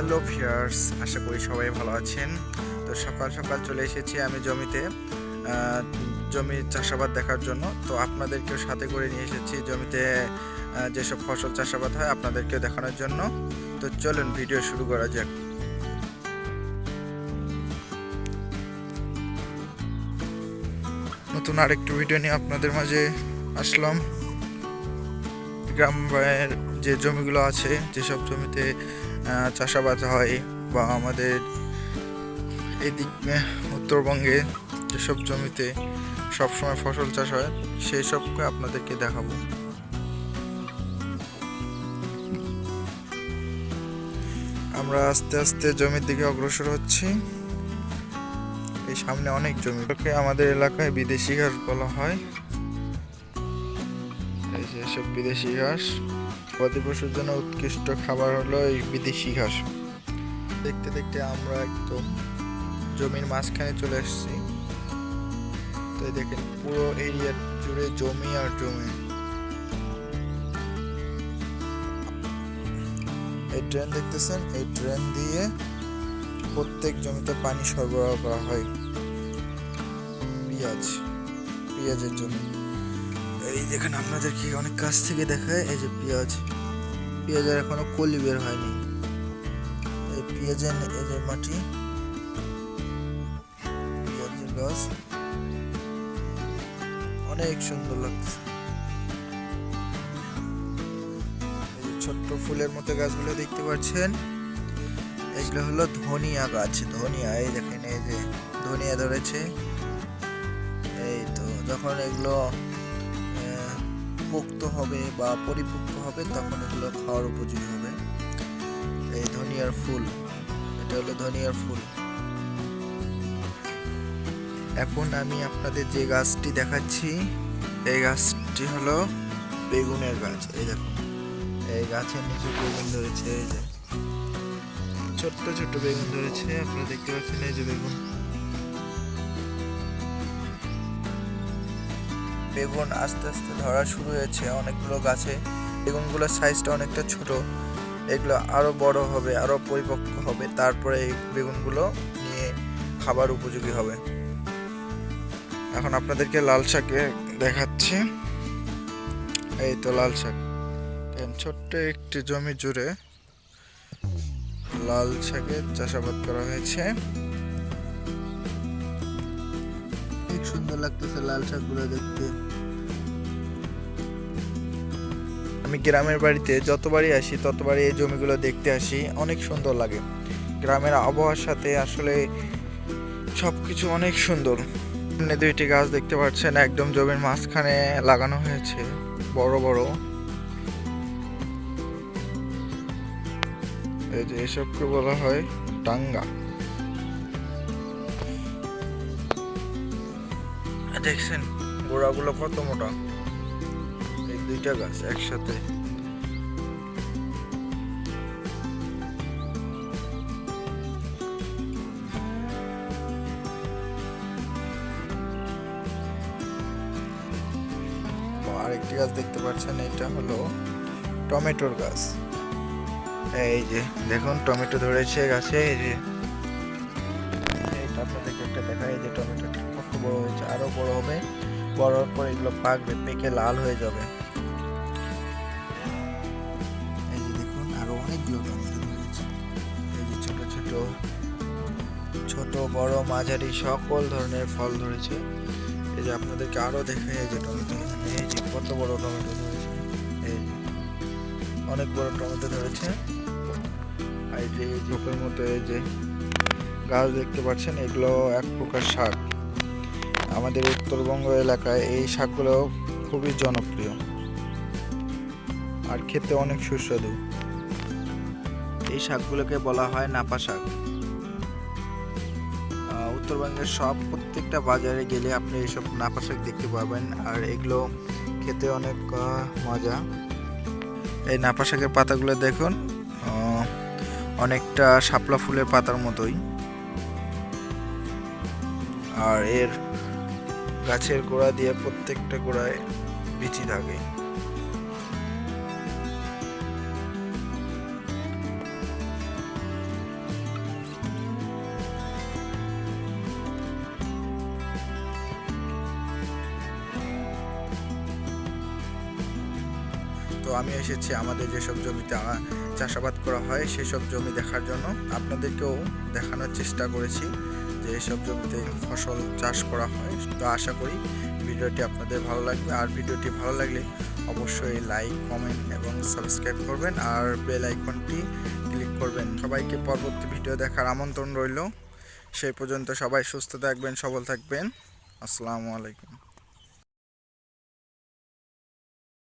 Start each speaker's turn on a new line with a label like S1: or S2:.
S1: Hello viewers, আশা করি সবাই ভালো আছেন। তো সকাল সকাল চলে এসেছি আমি জমিতে, জমির চাষাবাদ দেখার জন্য। তো আপনাদেরকেও সাথে করে নিয়ে এসেছি জমিতে যেসব ফসল চাষাবাদ হয় আপনাদেরকেও দেখানোর জন্য। তো চলুন ভিডিও শুরু করা যাক। নতুন আরেকটি ভিডিও নিয়ে আপনাদের মাঝে আসলাম। গ্রামের যে জমিগুলো আছে, যেসব জমিতে চাষাবাদ হয় বা আমাদের এদিক উত্তরবঙ্গে যেসব জমিতে সবসময় ফসল চাষ হয় সেই সবকে আপনাদেরকে দেখাবো। আমরা আস্তে আস্তে জমির দিকে অগ্রসর হচ্ছি। এই সামনে অনেক জমিকে আমাদের এলাকায় বিদেশি ঘাস বলা হয়। এই যে সব বিদেশি ঘাস, গবাদি পশুর জন্য উৎকৃষ্ট খাবার হলো এই বিদেশি ঘাস। দেখতে দেখতে আমরা একদম জমির মাঝখানে চলে এসেছি। তো দেখেন পুরো এরিয়া জুড়ে জমি আর জমি। এই ড্রেন দেখতেছেন, এই ড্রেন দিয়ে প্রত্যেক জমিতে পানি সরবরাহ করা হয়। পেঁয়াজের জমি। এই দেখেন আপনাদেরকে অনেক কাছ থেকে দেখায়, এই যে পেঁয়াজের এখনো কলি বের হয়নি। এই পেঁয়াজের এই যে মাটি, পেঁয়াজের গাছ অনেক সুন্দর লাগছে। এই যে ছোট্ট ফুলের মতো গাছগুলো দেখতে পাচ্ছেন, এগুলো হলো ধনিয়া গাছ। ধনিয়া, এই দেখেন এই যে ধনিয়া ধরেছে। এই তো যখন এগুলো পোক্ত হবে বা পরিপক্ক হবে তখন এগুলো খাওয়ার উপযোগী হবে। এই ধনিয়ার ফুল, এটা হলো ধনিয়ার ফুল। এখন আমি আপনাদের যে গাছটি দেখাচ্ছি, এই গাছটি হলো বেগুনের গাছ। এই দেখুন, এই গাছের নিচে বেগুন ধরেছে। এই যে ছোট্ট ছোট্ট বেগুন ধরেছে, আপনারা দেখতে পাচ্ছেন। এই যে বেগুন আস্তে আস্তে ধরা শুরু হয়েছে অনেকগুলো গাছে। বেগুনগুলোর সাইজটা অনেকটা ছোট, এগুলো আরো বড় হবে, আরো পরিপক্ক হবে, তারপরে এই বেগুনগুলো নিয়ে খাবার উপযোগী হবে। এখন আপনাদেরকে লাল শাকে দেখাচ্ছি। এই তো লাল শাক, ছোট্ট একটি জমি জুড়ে লাল শাকের চাষাবাদ করা হয়েছে। খুব সুন্দর লাগতেছে লাল শাকগুলো দেখতে। আমি গ্রামের বাড়িতে যতবারই আসি ততবারই এই জমিগুলো দেখতে আসি, অনেক সুন্দর লাগে। গ্রামের আবহাওয়ার সাথে আসলে সবকিছু অনেক সুন্দর। সামনে দুইটি গাছ দেখতে পাচ্ছেন, একদম জমির মাঝখানে লাগানো হয়েছে, বড় বড়। এই যে এসবকে বলা হয় ডাঙ্গা। দেখছেন গোড়াগুলো কত মোটা। এই দুইটা গাছ একসাথে। আরেকটি গাছ দেখতে পাচ্ছেন, এটা হলো টমেটোর গাছ। এই যে দেখুন টমেটো ধরেছে গাছে। এই যে আপনাদেরকে একটা দেখায়, এই যে টমেটোটা কত বড় হয়েছে, আরো বড় হবে। বড় হওয়ার পর এগুলো পাকবে, পেকে লাল হয়ে যাবে। এই যে দেখুন আরো অনেকগুলো টমেটো ধরেছে। এই যে ছোট ছোট ছোট বড় মাঝারি সকল ধরনের ফল ধরেছে। এই যে আপনাদেরকে আরো দেখাই, এই যে টমেটো, এই যে কত বড় টমেটো ধরেছে। এই যে অনেক বড় টমেটো ধরেছে। আর এই যে ঝোপের মতো এই যে গাছ দেখতে পাচ্ছেন, এগুলো এক প্রকার শাক। আমাদের উত্তরবঙ্গ এলাকায় এই শাকগুলো খুবই জনপ্রিয় আর খেতে অনেক সুস্বাদু। এই শাকগুলোকে বলা হয় নাপা শাক। উত্তরবঙ্গের প্রত্যেকটা বাজারে গেলে আপনি এইসব নাপা শাক দেখতে পাবেন, আর এগুলো খেতে অনেক মজা। এই নাপা শাকের পাতাগুলো দেখুন, অনেকটা শাপলা ফুলের পাতার মতোই। আর এর গাছের গোড়া দিয়ে প্রত্যেকটা গোড়ায় বিচি থাকে। তো আমি এসেছি আমাদের যেসব জমিতে চাষাবাদ করা হয় সেসব জমি দেখার জন্য। আপনাদেরকেও দেখানোর চেষ্টা করেছি যে এসব জমিতে ফসল চাষ করা হয়। তো আশা করি ভিডিওটি আপনাদের ভালো লাগবে, আর ভিডিওটি ভালো লাগলে অবশ্যই লাইক, কমেন্ট এবং সাবস্ক্রাইব করবেন আর বেল আইকনটি ক্লিক করবেন। সবাইকে পরবর্তী ভিডিও দেখার আমন্ত্রণ রইল। সেই পর্যন্ত সবাই সুস্থ থাকবেন, সবল থাকবেন। আসসালামু আলাইকুম।